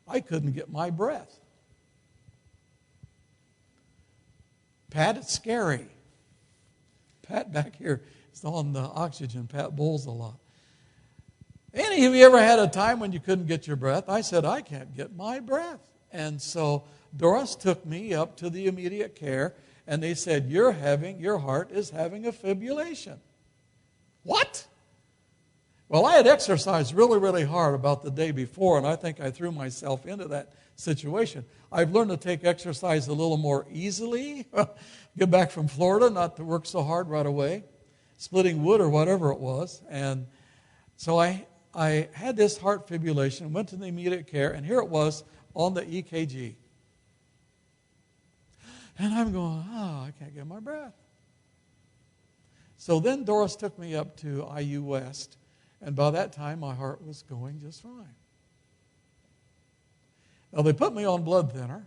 I couldn't get my breath. Pat, it's scary. Pat back here is on the oxygen. Pat bowls a lot. Any of you ever had a time when you couldn't get your breath? I said, I can't get my breath. And so Doris took me up to the immediate care, and they said, your heart is having a fibrillation. What? Well, I had exercised really, really hard about the day before, and I think I threw myself into that situation. I've learned to take exercise a little more easily. Get back from Florida, not to work so hard right away, splitting wood or whatever it was. And so I had this heart fibrillation, went to the immediate care, and here it was on the EKG. And I'm going, I can't get my breath. So then Doris took me up to IU West, and by that time my heart was going just fine. Now they put me on blood thinner,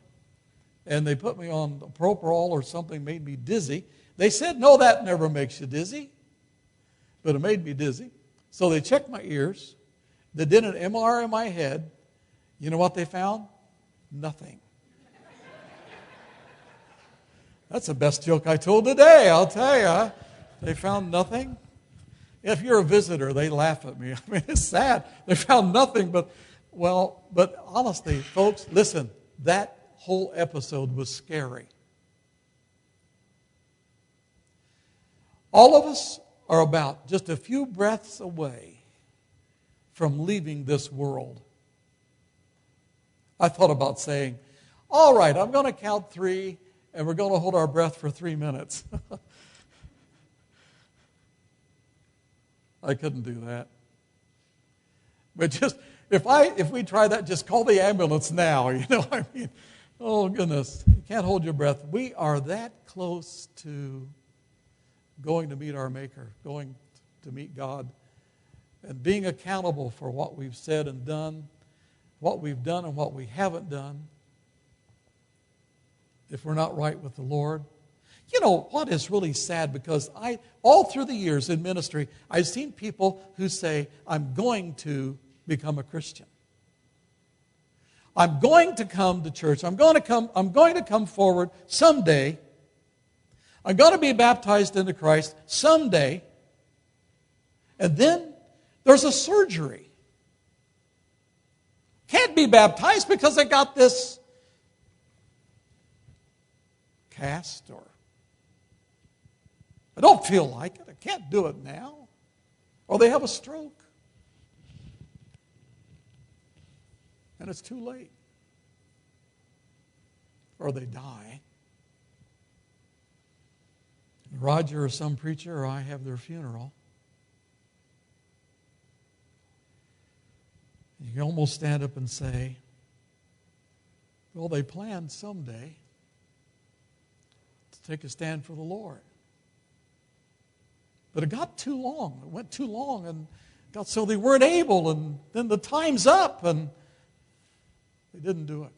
and they put me on propofol or something, made me dizzy. They said, no, that never makes you dizzy, but it made me dizzy. So they checked my ears. They did an MRI in my head. You know what they found? Nothing. That's the best joke I told today, I'll tell you. They found nothing. If you're a visitor, they laugh at me. I mean, it's sad. They found nothing, but honestly, folks, listen, that whole episode was scary. All of us are about just a few breaths away from leaving this world. I thought about saying, all right, I'm going to count 3, and we're going to hold our breath for 3 minutes. I couldn't do that. But just, if we try that, just call the ambulance now, you know, I mean, oh goodness, you can't hold your breath. We are that close to going to meet our Maker, going to meet God, and being accountable for what we've said and done, what we've done and what we haven't done, if we're not right with the Lord. You know, what is really sad, because all through the years in ministry, I've seen people who say, I'm going to become a Christian. I'm going to come to church. I'm going to come forward someday. I'm going to be baptized into Christ someday. And then there's a surgery. Can't be baptized because I got this cast, or I don't feel like it. I can't do it now. Or they have a stroke. And it's too late. Or they die. Roger or some preacher or I have their funeral. You can almost stand up and say, well, they planned someday to take a stand for the Lord. But it got too long. It went too long, and got so they weren't able, and then the time's up, and they didn't do it.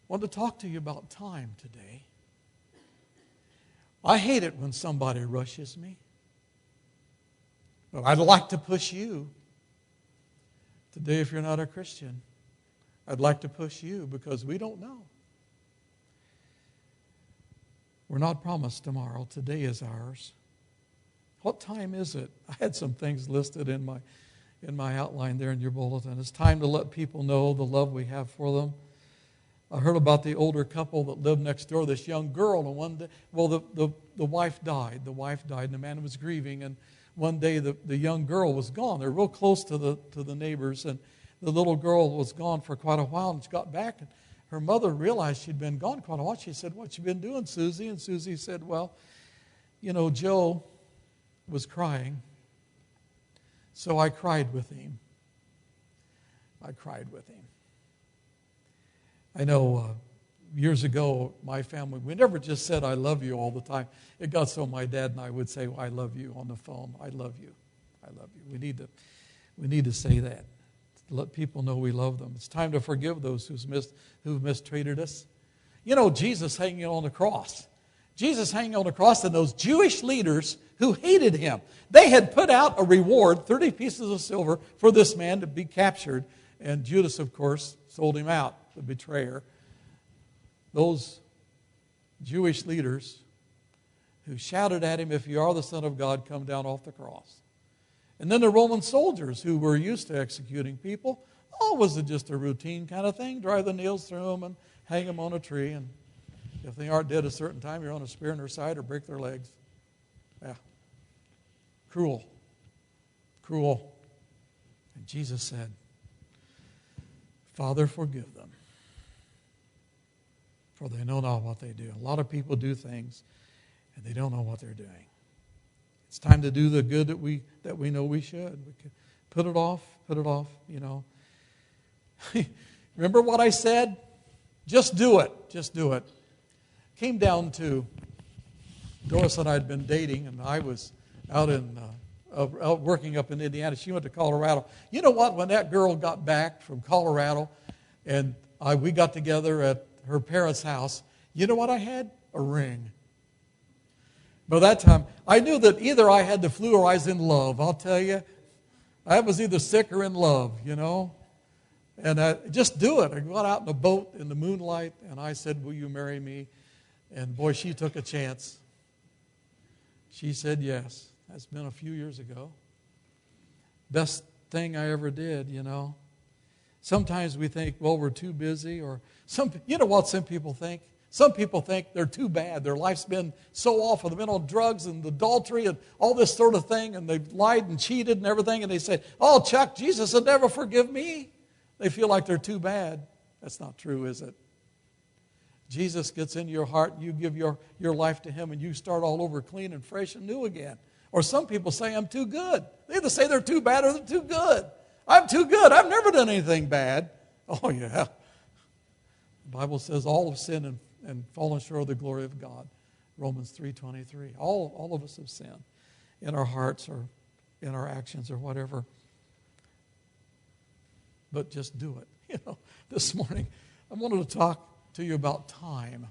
I want to talk to you about time today. I hate it when somebody rushes me. But I'd like to push you. Today, if you're not a Christian, I'd like to push you, because we don't know. We're not promised tomorrow. Today is ours. What time is it? I had some things listed in my outline there in your bulletin. It's time to let people know the love we have for them. I heard about the older couple that lived next door, this young girl, and one day, well, the wife died. The wife died, and the man was grieving, and one day the young girl was gone. They're real close to the neighbors, and the little girl was gone for quite a while, and she got back, and her mother realized she'd been gone quite a while. She said, what you been doing, Susie? And Susie said, well, you know, Joe was crying, so I cried with him. I cried with him. I know years ago, my family, we never just said, I love you all the time. It got so my dad and I would say, I love you on the phone. I love you. I love you. We need to say that, to let people know we love them. It's time to forgive those who've mistreated us. You know, Jesus hanging on the cross. Jesus hanging on the cross, and those Jewish leaders who hated him, they had put out a reward, 30 pieces of silver, for this man to be captured. And Judas, of course, sold him out, the betrayer. Those Jewish leaders who shouted at him, "If you are the Son of God, come down off the cross." And then the Roman soldiers who were used to executing people. Oh, was it just a routine kind of thing? Drive the nails through them and hang them on a tree. And if they aren't dead a certain time, you're on a spear in their side or break their legs. Yeah. Cruel. Cruel. And Jesus said, "Father, forgive them, for they know not what they do." A lot of people do things, and they don't know what they're doing. It's time to do the good that we know we should. We could put it off, you know. Remember what I said? Just do it. Just do it. Came down to Doris and I had been dating, and I was out working up in Indiana. She went to Colorado. You know what? When that girl got back from Colorado, and we got together at her parents' house, you know what I had? A ring. By that time, I knew that either I had the flu or I was in love. I'll tell you, I was either sick or in love, you know. And just do it. I got out in a boat in the moonlight, and I said, "Will you marry me?" And boy, she took a chance. She said yes. That's been a few years ago. Best thing I ever did, you know. Sometimes we think, well, we're too busy, or you know what some people think? Some people think they're too bad. Their life's been so awful. They've been on drugs and adultery and all this sort of thing, and they've lied and cheated and everything, and they say, "Oh, Chuck, Jesus will never forgive me." They feel like they're too bad. That's not true, is it? Jesus gets into your heart, and you give your life to him, and you start all over clean and fresh and new again. Or some people say, "I'm too good." They either say they're too bad or they're too good. I'm too good. I've never done anything bad. Oh, yeah. The Bible says all have sinned and fallen short of the glory of God. Romans 3:23. All of us have sinned in our hearts or in our actions or whatever. But just do it. You know, this morning I wanted to talk to you about time.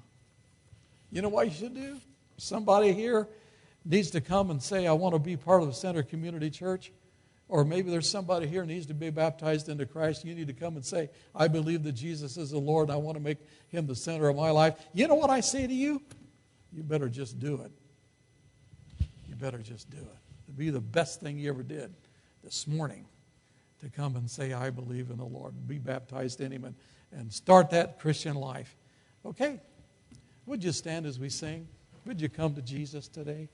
You know what you should do? Somebody here needs to come and say, "I want to be part of the Center Community Church." Or maybe there's somebody here who needs to be baptized into Christ. You need to come and say, "I believe that Jesus is the Lord. And I want to make him the center of my life." You know what I say to you? You better just do it. You better just do it. It'd be the best thing you ever did this morning to come and say, "I believe in the Lord," and be baptized in him and start that Christian life. Okay? Would you stand as we sing? Would you come to Jesus today?